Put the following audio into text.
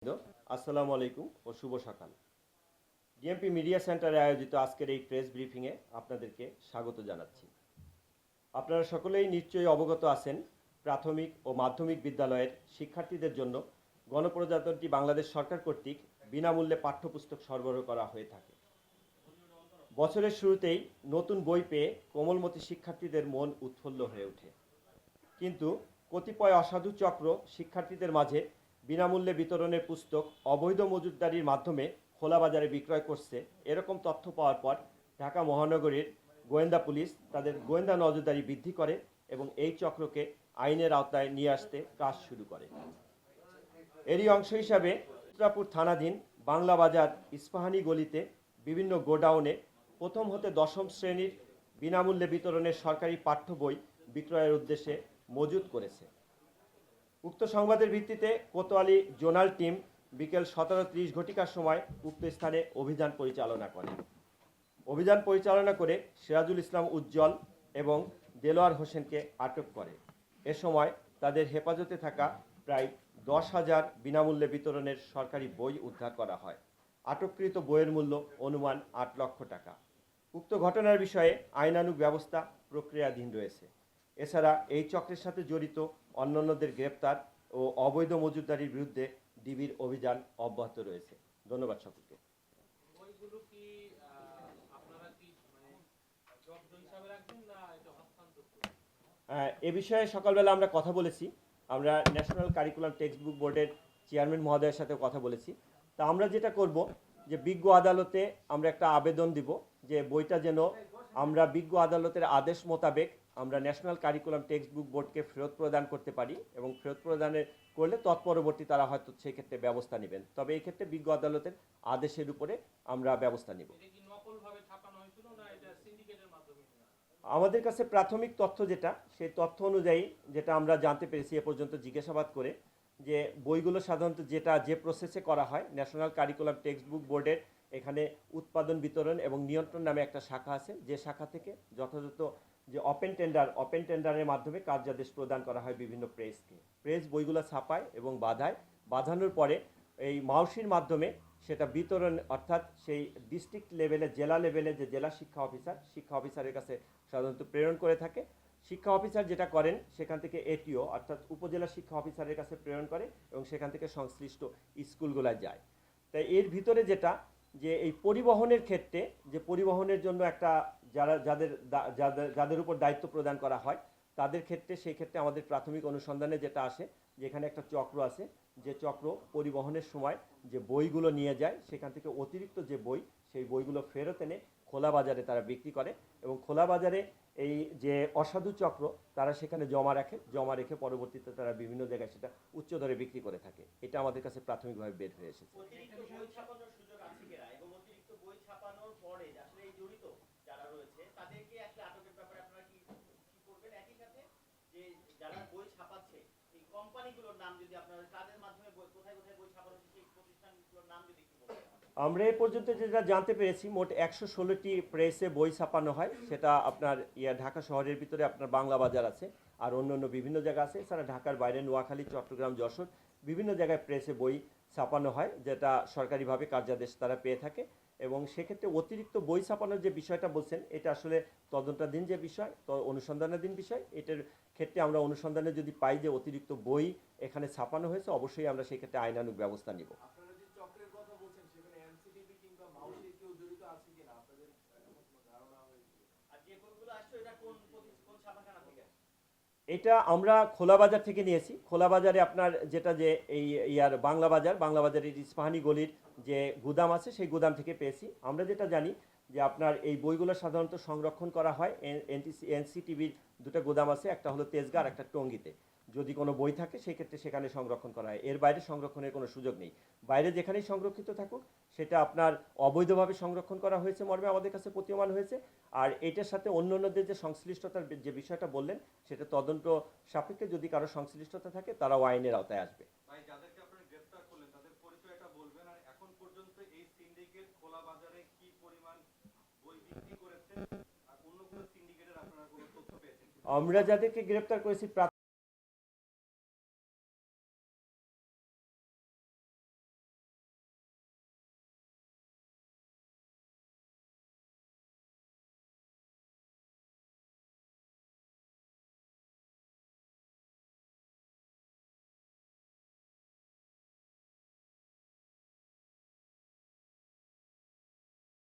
আসসালামু আলাইকুম ও শুভ সকাল। ডিএমপি মিডিয়া সেন্টারে আয়োজিত আজকের এই প্রেস ব্রিফিংয়ে আপনাদেরকে স্বাগত জানাচ্ছি। আপনারা সকলেই নিশ্চয়ই অবগত আছেন, প্রাথমিক ও মাধ্যমিক বিদ্যালয়ের শিক্ষার্থীদের জন্য গণপ্রজাতন্ত্রী বাংলাদেশ সরকার কর্তৃক বিনামূল্যে পাঠ্যপুস্তক সরবরাহ করা হয়ে থাকে। বছরের শুরুতেই নতুন বই পেয়ে কোমলমতি শিক্ষার্থীদের মন উৎফুল্ল হয়ে ওঠে। কিন্তু কতিপয় অসাধু চক্র শিক্ষার্থীদের মাঝে বিনামূল্যে বিতরণের পুস্তক অবৈধ মজুতদারির মাধ্যমে খোলা বাজারে বিক্রয় করছে, এরকম তথ্য পাওয়ার পর ঢাকা মহানগরীর গোয়েন্দা পুলিশ তাদের গোয়েন্দা নজরদারি বৃদ্ধি করে এবং এই চক্রকে আইনের আওতায় নিয়ে আসতে কাজ শুরু করে। এরই অংশ হিসাবে উত্তরাপুর থানাধীন বাংলা বাজার ইস্পাহানি গলিতে বিভিন্ন গোডাউনে প্রথম হতে দশম শ্রেণীর বিনামূল্যে বিতরণের সরকারি পাঠ্য বই বিক্রয়ের উদ্দেশ্যে মজুত করেছে। উক্ত সংবাদের ভিত্তিতে কোতোয়ালি জোনাল টিম বিকেল 17:30 ঘটিকার সময় উক্ত স্থানে অভিযান পরিচালনা করে। অভিযান পরিচালনা করে সিরাজুল ইসলাম উজ্জ্বল এবং দেলোয়ার হোসেনকে আটক করে। এ সময় তাদের হেফাজতে থাকা প্রায় 10,000 বিনামূল্যে বিতরণের সরকারি বই উদ্ধার করা হয়। আটককৃত বইয়ের মূল্য অনুমান 8 লক্ষ টাকা। উক্ত ঘটনার বিষয়ে আইনানুগ ব্যবস্থা প্রক্রিয়াধীন রয়েছে। এছাড়া এই চক্রের সাথে জড়িত অন্যান্যদের গ্রেপ্তার ও অবৈধ মজুতদারির বিরুদ্ধে ডিবির অভিযান অব্যাহত রয়েছে। ধন্যবাদ সকলকে। এ বিষয়ে সকালবেলা আমরা কথা বলেছি। আমরা ন্যাশনাল কারিকুলাম টেক্সট বুক বোর্ডের চেয়ারম্যান মহোদয়ের সাথে কথা বলেছি। তা আমরা যেটা করব যে বিজ্ঞ আদালতে আমরা একটা আবেদন দিব যে বইটা যেন আমরা বিজ্ঞ আদালতের আদেশ মোতাবেক আমরা ন্যাশনাল কারিকুলাম টেক্সট বুক বোর্ডকে ফেরত প্রদান করতে পারি এবং ফেরত প্রদানের করলে তৎপরবর্তী তারা হয়তো সেই ক্ষেত্রে ব্যবস্থা নেবেন। তবে এই ক্ষেত্রে বিজ্ঞ আদালতের আদেশের উপরে আমরা ব্যবস্থা নিব। আমাদের কাছে প্রাথমিক তথ্য যেটা, সেই তথ্য অনুযায়ী যেটা আমরা জানতে পেরেছি এ পর্যন্ত জিজ্ঞাসাবাদ করে, যে বইগুলো সাধারণত যে প্রসেসে করা হয়, ন্যাশনাল কারিকুলাম টেক্সট বুক বোর্ডের এখানে উৎপাদন বিতরণ এবং নিয়ন্ত্রণ নামে একটা শাখা আছে, যে শাখা থেকে যথাযথ যে ওপেন টেন্ডারের মাধ্যমে কার্যাদেশ প্রদান করা হয় বিভিন্ন প্রেসকে। প্রেস বইগুলো ছাপায় এবং বাঁধানোর পরে এই মাউসির মাধ্যমে সেটা বিতরণ, অর্থাৎ সেই ডিস্ট্রিক্ট লেভেলে, জেলা লেভেলে যে জেলা শিক্ষা অফিসারের কাছে সাধারণত প্রেরণ করে থাকে। শিক্ষা অফিসার যেটা করেন, সেখান থেকে এটিও অর্থাৎ উপজেলা শিক্ষা অফিসারের কাছে প্রেরণ করে এবং সেখান থেকে সংশ্লিষ্ট স্কুলগুলোয় যায়। তাই এর ভিতরে যেটা, যে এই পরিবহনের ক্ষেত্রে, যে পরিবহনের জন্য একটা যাদের উপর দায়িত্ব প্রদান করা হয় তাদের ক্ষেত্রে, সেই ক্ষেত্রে আমাদের প্রাথমিক অনুসন্ধানে যেটা আসে, যেখানে একটা চক্র আছে, যে চক্র পরিবহনের সময় যে বইগুলো নিয়ে যায়, সেখান থেকে অতিরিক্ত যে বই, সেই বইগুলো ফেরত এনে খোলা বাজারে তারা বিক্রি করে এবং খোলা বাজারে এই যে অসাধু চক্র তারা সেখানে জমা রেখে পরবর্তীতে তারা বিভিন্ন জায়গায় সেটা উচ্চ দরে বিক্রি করে থাকে। এটা আমাদের কাছে প্রাথমিকভাবে বের হয়ে এসেছে। আমরা এ পর্যন্ত যেটা জানতে পেরেছি, মোট 116টি প্রেসে বই ছাপানো হয়। সেটা আপনার ঢাকা শহরের ভিতরে আপনার বাংলা বাজার আছে, আর অন্য বিভিন্ন জায়গা আছে। এছাড়া ঢাকার বাইরে নোয়াখালী, চট্টগ্রাম, যশোর বিভিন্ন জায়গায় প্রেসে বই ছাপানো হয়, যেটা সরকারিভাবে কার্যাদেশ তারা পেয়ে থাকে। এবং সেক্ষেত্রে অতিরিক্ত বই ছাপানোর যে বিষয়টা বলছেন, এটা আসলে তদন্তাধীন যে বিষয়, অনুসন্ধানাধীন বিষয়। এটার ক্ষেত্রে আমরা অনুসন্ধানে যদি পাই যে অতিরিক্ত বই এখানে ছাপানো হয়েছে, অবশ্যই আমরা সেই ক্ষেত্রে আইনানুগ ব্যবস্থা নিব। এটা আমরা খোলা বাজার থেকে নিয়েছি। খোলা বাজারে আপনার যেটা, যে এই বাংলা বাজারের ইস্পাহানি গলির যে গুদাম আছে, সেই গুদাম থেকে পেয়েছি। আমরা যেটা জানি যে আপনার এই বইগুলো সাধারণত সংরক্ষণ করা হয় এনসিটিভির দুটো গুদাম আছে, একটা হলো তেজগাঁ, একটা টঙ্গীতে। যদি কোনো বই থাকে সেক্ষেত্রে সেখানে সংরক্ষণ করা হয়, এর বাইরে সংরক্ষণের কোনো সুযোগ নেই। বাইরে যেখানেই সংরক্ষিত থাকুক, সেটা আপনার অবৈধভাবে সংরক্ষণ করা হয়েছে মর্মে আমাদের কাছে প্রতীয়মান হয়েছে। আর এটার সাথে অন্যান্যদের যে সংশ্লিষ্টতার যে বিষয়টা বললেন, সেটা তদন্ত সাপেক্ষে যদি কারো সংশ্লিষ্টতা থাকে, তারাও আইনের আওতায় আসবে। আমরা যাদেরকে গ্রেপ্তার করেছি